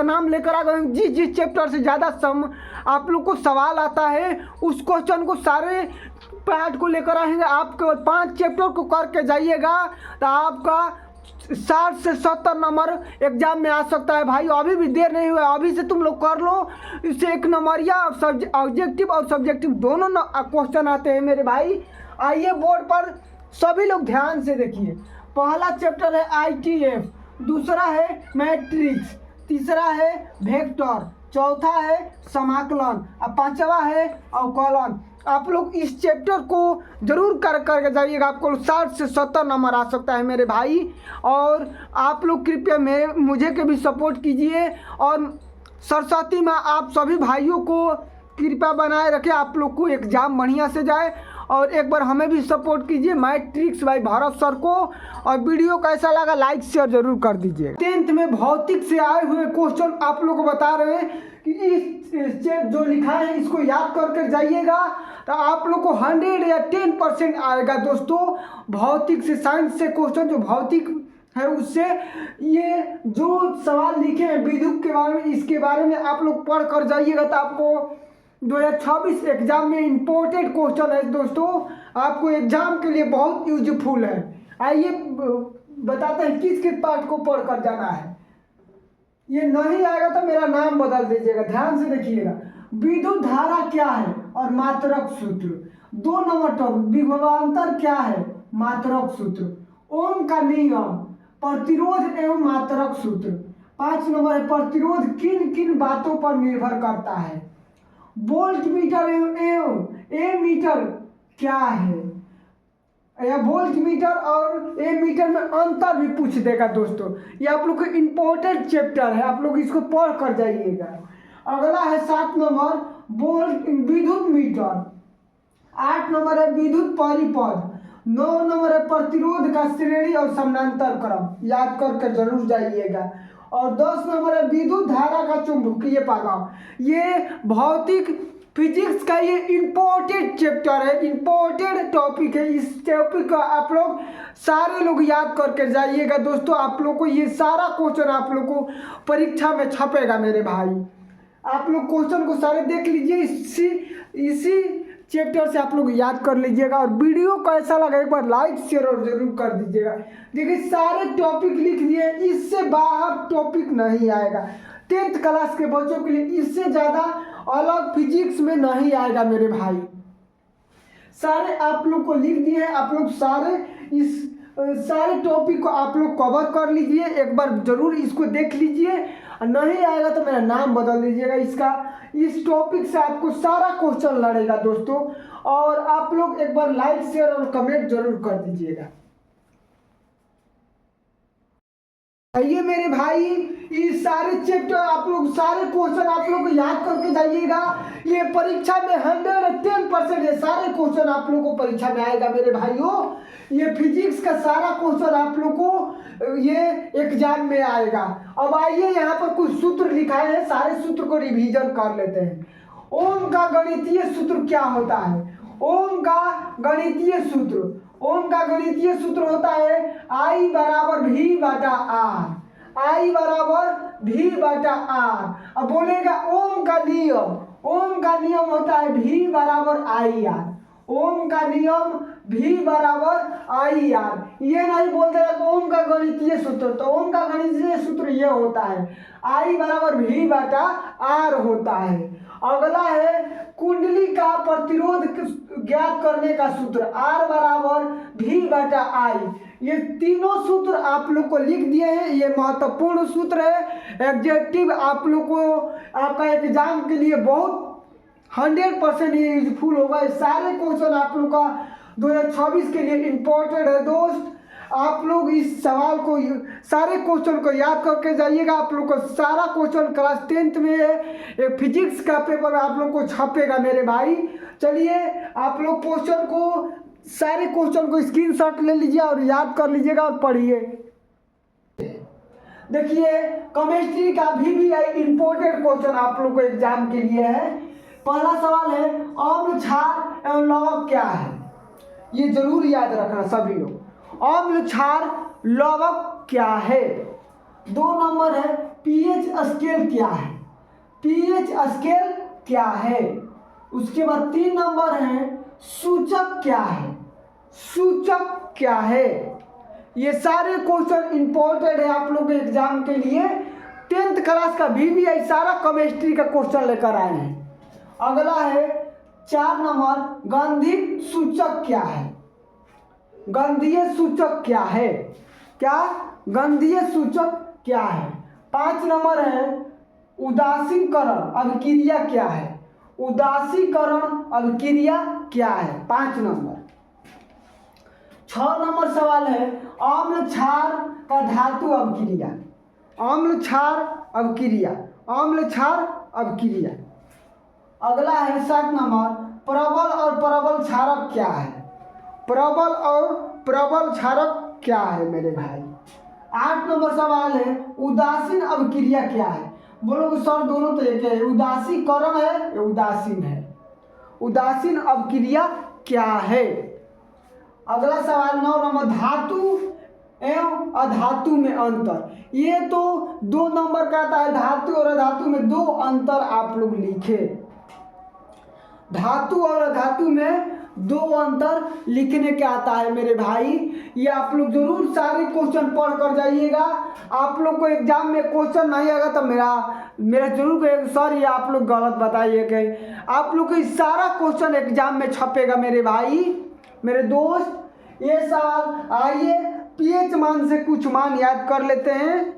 नाम लेकर आ गए। जिस चैप्टर से ज़्यादा आप लोग को सवाल आता है उस क्वेश्चन को सारे पार्ट को लेकर आएंगे। आप केवल 5 चैप्टर को करके जाइएगा तो आपका 60 से 70 नंबर एग्जाम में आ सकता है भाई। अभी भी देर नहीं हुआ, अभी से तुम लोग कर लो। इससे 1 नंबरिया ऑब्जेक्टिव और सब्जेक्टिव दोनों क्वेश्चन आते हैं मेरे भाई। आइए बोर्ड पर सभी लोग ध्यान से देखिए। पहला चैप्टर है ITF, दूसरा है मैट्रिक्स, तीसरा है वेक्टर, चौथा है समाकलन और पांचवा है अवकलन। आप लोग इस चैप्टर को जरूर करके जाइएगा, आपको 60 से 70 नंबर आ सकता है मेरे भाई। और आप लोग कृपया मुझे के भी सपोर्ट कीजिए और सरस्वती माँ आप सभी भाइयों को कृपा बनाए रखे, आप लोग को एग्जाम बढ़िया से जाए। और एक बार हमें भी सपोर्ट कीजिए मैट्रिक्स भाई भरत सर को। और वीडियो कैसा लगा लाइक शेयर जरूर कर दीजिए। 10th में भौतिक से आए हुए क्वेश्चन आप लोग को बता रहे हैं कि इस जो लिखा है इसको याद करके जाइएगा तो आप लोग को 100 या 10% आएगा दोस्तों। भौतिक से, साइंस से क्वेश्चन जो भौतिक है उससे ये जो सवाल लिखे हैं विद्युत के बारे में, इसके बारे में आप लोग पढ़ कर जाइएगा तो आपको 2026 एग्जाम में इम्पोर्टेंट क्वेश्चन है दोस्तों, आपको एग्जाम के लिए बहुत यूजफुल है। आइए बताते हैं किस किस पार्ट को पढ़ कर जाना है। ये नहीं आएगा तो मेरा नाम बदल दीजिएगा, ध्यान से देखिएगा। विद्युत धारा क्या है और मात्रक सूत्र। 2 नंबर टॉपिक विभवांतर क्या है, मात्रक सूत्र। ओम का नियम, प्रतिरोध एवं मात्रक सूत्र। 5 नंबर है प्रतिरोध किन किन बातों पर निर्भर करता है। वोल्ट मीटर एवं एमीटर क्या है, या वोल्ट मीटर और एमीटर में अंतर भी पूछ देगा दोस्तों। ये आप लोग को इम्पोर्टेंट चैप्टर है, आप लोग इसको पढ़ कर जाइएगा। अगला है 7 नंबर वोल्ट विद्युत मीटर। 8 नंबर है विद्युत परिपथ। 9 नंबर है प्रतिरोध का श्रेणी और समानांतर क्रम, याद करके जरूर जाइएगा। और 10 नंबर है विद्युत धारा का चुंबकीय प्रभाव। ये भौतिक फिजिक्स का ये इम्पोर्टेंट चैप्टर है, इम्पोर्टेंट टॉपिक है। इस टॉपिक का आप लोग सारे लोग याद करके जाइएगा दोस्तों। आप लोग को ये सारा क्वेश्चन आप लोग को परीक्षा में छपेगा मेरे भाई। आप लोग क्वेश्चन को सारे देख लीजिए, इसी चैप्टर से आप लोग याद कर लीजिएगा। और वीडियो कैसा लगा एक बार लाइक शेयर और जरूर कर दीजिएगा। देखिए सारे टॉपिक लिख दिए, इससे बाहर टॉपिक नहीं आएगा। 10th क्लास के बच्चों के लिए इससे ज़्यादा अलग फिजिक्स में नहीं आएगा मेरे भाई। सारे आप लोग को लिख दिए हैं, आप लोग सारे टॉपिक को आप लोग कवर कर लीजिए। एक बार जरूर इसको देख लीजिए, नहीं आएगा तो मेरा नाम बदल दीजिएगा। इस टॉपिक से आपको सारा क्वेश्चन लड़ेगा दोस्तों। और आप लोग एक बार लाइक शेयर और कमेंट जरूर कर दीजिएगा। ये मेरे भाई ये सारे चैप्टर आप लोग सारे क्वेश्चन आप लोग को याद करके जाइएगा। ये परीक्षा में 110% है, सारे क्वेश्चन आप लोग को परीक्षा में आएगा मेरे भाइयों। ये फिजिक्स का सारा क्वेश्चन आप लोग को ये एग्जाम में आएगा। अब आइए यहाँ पर कुछ सूत्र लिखाए हैं, सारे सूत्र को रिवीजन कर लेते हैं। ओम का गणितीय सूत्र क्या होता है। ओम का गणितीय सूत्र होता है I बराबर V बटा R। I बराबर V बटा R। अब बोलेगा ओम का नियम होता है V बराबर IR। ओम का नियम V बराबर IR। ये नहीं बोल देगा ओम का गणितीय सूत्र, तो ओम का गणितीय सूत्र ये होता है I बराबर V बटा R होता है। अगला है कुंडली का प्रतिरोध ज्ञात करने का सूत्र R बराबर V बटा I। ये तीनों सूत्र आप लोग को लिख दिए हैं, ये महत्वपूर्ण सूत्र है। एग्जेक्टिव आप लोग को आपका एग्जाम के लिए बहुत 100% ये यूजफुल होगा। ये सारे क्वेश्चन आप लोग का 2026 के लिए इम्पोर्टेंट है दोस्त। आप लोग इस सवाल को सारे क्वेश्चन को याद करके जाइएगा। आप लोग को सारा क्वेश्चन क्लास 10th में फिजिक्स का पेपर आप लोग को छपेगा मेरे भाई। चलिए आप लोग सारे क्वेश्चन को स्क्रीनशॉट ले लीजिए और याद कर लीजिएगा और पढ़िए। देखिए केमिस्ट्री का भी इम्पोर्टेंट क्वेश्चन आप लोग को एग्जाम के लिए है। पहला सवाल है अम्ल क्षार एवं लवक क्या है, ये जरूर याद रखना सभी लोग। अम्ल क्षार लवक क्या है। 2 नंबर है पीएच स्केल क्या है, पीएच स्केल क्या है। उसके बाद 3 नंबर है सूचक क्या है, सूचक क्या है। ये सारे क्वेश्चन इंपॉर्टेंट है आप लोग के एग्जाम के लिए। 10th क्लास का VVI सारा केमिस्ट्री का क्वेश्चन लेकर आए हैं। अगला है 4 नंबर गंधीय सूचक क्या है, गंधीय सूचक क्या है, क्या गंधीय सूचक क्या है। 5 नंबर है उदासीकरण अभिक्रिया क्या है, उदासीकरण अभिक्रिया क्या है, 5 नंबर। 6 नंबर सवाल है अम्ल क्षार का धातु अभिक्रिया, अम्ल क्षार अभिक्रिया, अम्ल क्षार अभिक्रिया। अगला है 7 नंबर प्रबल और प्रबल क्षारक क्या है, प्रबल और प्रबल क्षारक क्या है मेरे भाई। 8 नंबर सवाल है उदासीन अभिक्रिया क्या है। बोलोगे सर दोनों तो एक है, उदासीकरण है या उदासीन है, उदासीन अभिक्रिया क्या है। अगला सवाल 9 नंबर धातु एवं अधातु में अंतर। ये तो 2 नंबर का आता है, धातु और अधातु में 2 अंतर आप लोग लिखे। धातु और अधातु में 2 अंतर लिखने के आता है मेरे भाई। ये आप लोग जरूर सारे क्वेश्चन पढ़ कर जाइएगा। आप लोग को एग्जाम में क्वेश्चन नहीं आएगा तो मेरा जरूर कहिएगा सर ये आप लोग गलत बताइएगा। आप लोग को सारा क्वेश्चन एग्जाम में छपेगा मेरे भाई मेरे दोस्त। ये सवाल आइए पीएच मान से कुछ मान याद कर लेते हैं।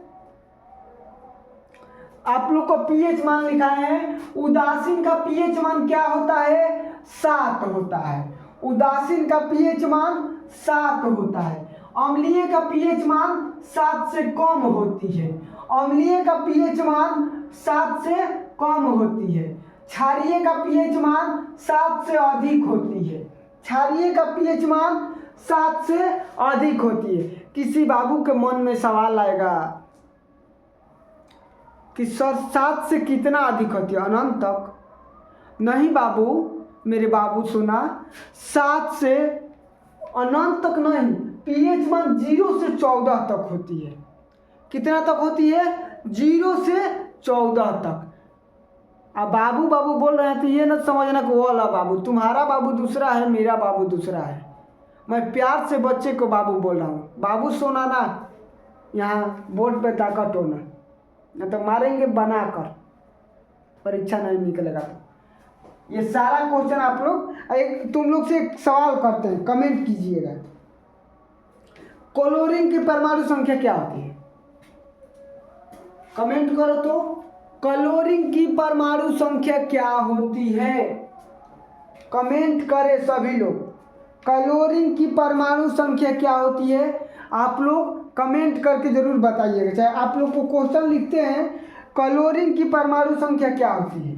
आप लोग को पीएच मान लिखा है, उदासीन का पीएच मान क्या होता है 7 होता है, उदासीन का पीएच मान 7 होता है। अम्लीय का पीएच मान 7 से कम होती है, अम्लीय का पीएच मान 7 से कम होती है। क्षारीय का पीएच मान 7 से अधिक होती है, क्षारीय का पीएच मान 7 से अधिक होती है। किसी बाबू के मन में सवाल आएगा कि सर 7 से कितना अधिक होती है, अनंत तक। नहीं बाबू, मेरे बाबू सुना, 7 से अनंत तक नहीं, पीएच मान 0 से 14 तक होती है। कितना तक होती है 0 से 14 तक। अब बाबू बाबू बोल रहे हैं तो ये न समझना कि वो वाला बाबू, तुम्हारा बाबू दूसरा है, मेरा बाबू दूसरा है। मैं प्यार से बच्चे को बाबू बोल रहा हूँ। बाबू सोना ना, यहाँ बोर्ड पे ताकत होना, न तो मारेंगे बनाकर, परीक्षा नहीं निकलेगा। तो ये सारा क्वेश्चन आप लोग तुम लोग से एक सवाल करते हैं, कमेंट कीजिएगा। क्लोरीन की परमाणु संख्या क्या होती है, कमेंट करो तो। क्लोरीन की परमाणु संख्या क्या होती है, कमेंट करें सभी लोग। क्लोरीन की परमाणु संख्या क्या होती है आप लोग कमेंट करके जरूर बताइएगा। चाहे आप लोग को क्वेश्चन लिखते हैं क्लोरीन की परमाणु संख्या क्या होती है।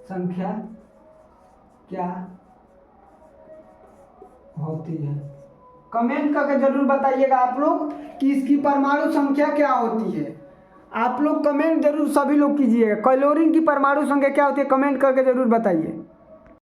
संख्या क्या होती है, कमेंट करके जरूर बताइएगा आप लोग कि इसकी परमाणु संख्या क्या होती है। आप लोग कमेंट जरूर सभी लोग कीजिएगा। क्लोरीन की परमाणु संख्या क्या होती है, कमेंट करके जरूर बताइए।